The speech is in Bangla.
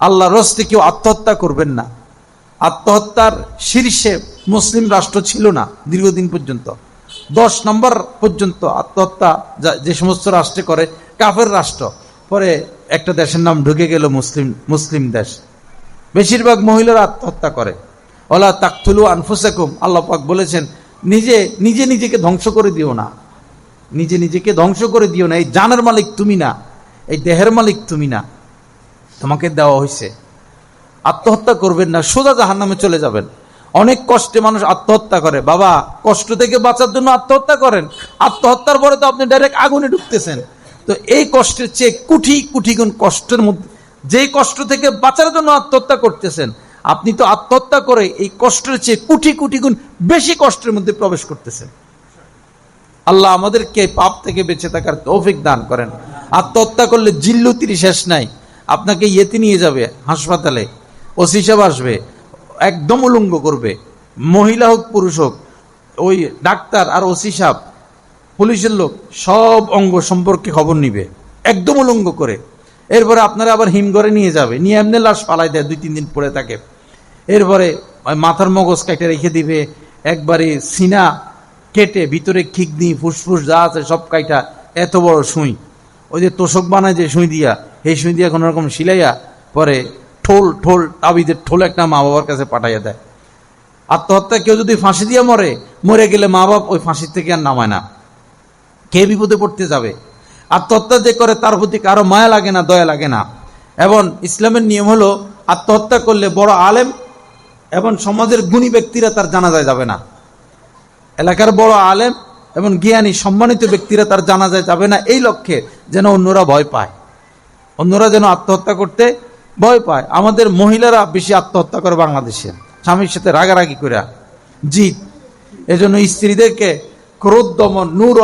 আল্লাহর রাস্তে কেউ আত্মহত্যা করবেন না। আত্মহত্যার শীর্ষে মুসলিম রাষ্ট্র ছিল না দীর্ঘদিন পর্যন্ত। 10 নম্বর পর্যন্ত আত্মহত্যা যে সমস্ত রাষ্ট্রে করে কাফের রাষ্ট্র, পরে একটা দেশের নাম ঢুকে গেল মুসলিম দেশ। বেশিরভাগ মহিলারা আত্মহত্যা করে। ওয়ালা তাকতুলু আনফুসাকুম, আল্লাহ পাক বলেছেন নিজেকে ধ্বংস করে দিও না, নিজেকে ধ্বংস করে দিও না। এই জানের মালিক তুমি না, এই দেহের মালিক তুমি না, তোমাকে দেওয়া হয়েছে। আত্মহত্যা করবেন না, সোজা জাহান্নামে চলে যাবেন। অনেক কষ্টে মানুষ আত্মহত্যা করে। বাবা, কষ্ট থেকে বাঁচার জন্য আত্মহত্যা করেন, আত্মহত্যার পরে তো আপনি ডাইরেক্ট আগুনে ঢুকতেছেন। তো এই কষ্টের চেয়ে কোটি গুণ কষ্টের মধ্যে, যেই কষ্ট থেকে বাঁচার জন্য আত্মহত্যা করতেছেন, আপনি তো আত্মহত্যা করে এই কষ্টের চেয়ে কোটি গুণ বেশি কষ্টের মধ্যে প্রবেশ করতেছেন। আল্লাহ আমাদেরকে পাপ থেকে বেঁচে থাকার তৌফিক দান করেন। আত্মহত্যা করলে জিল্লুতির শেষ নাই। আপনাকে ইয়েতে নিয়ে যাবে হাসপাতালে, ওসি সাহেব আসবে, একদম উলঙ্গ করবে, মহিলা হোক পুরুষ হোক, ওই ডাক্তার আর ওসি সাহেব পুলিশের লোক সব অঙ্গ সম্পর্কে খবর নিবে একদম উলঙ্গ করে। এরপরে আপনারা আবার হিমঘরে নিয়ে যাবে, নিয়ে এমনি লাশ পালাই দেয়, 2-3 দিন পরে থাকে। এরপরে মাথার মগজ কেটে রেখে দিবে, একবারে সিনা কেটে ভিতরে কিডনি ফুসফুস যা আছে সব কাইটা, এত বড় সুই, ওই যে তোষক বানায় যে সুই দিয়া, এই সুই দিয়া কোনো রকম সিলাইয়া পরে ঠোল তাবিদের ঠোল একটা মা বাবার কাছে পাঠাইয়া দেয়। আত্মহত্যা কেউ যদি ফাঁসি দিয়ে মরে গেলে মা বাপ ওই ফাঁসির থেকে আর নামায় না, কে বিপদে পড়তে যাবে। আত্মহত্যা যে করে তার প্রতি কারো মায়া লাগে না, দয়া লাগে না। এবং ইসলামের নিয়ম হলো আত্মহত্যা করলে বড় আলেম এবং সমাজের গুণী ব্যক্তিরা তার জানাজায় যাবে না। এলাকার বড় আলেম এবং জ্ঞানী সম্মানিত ব্যক্তিরা তার জানাজায় যাবে না, এই লক্ষ্যে যেন অন্যরা ভয় পায়, অন্যরা যেন আত্মহত্যা করতে ভয় পায়। আমাদের মহিলারা বেশি আত্মহত্যা করে বাংলাদেশে, স্বামীর সাথে রাগারাগি করে জিদ। এজন্য স্ত্রীদেরকে ক্রোধ দমন, নূর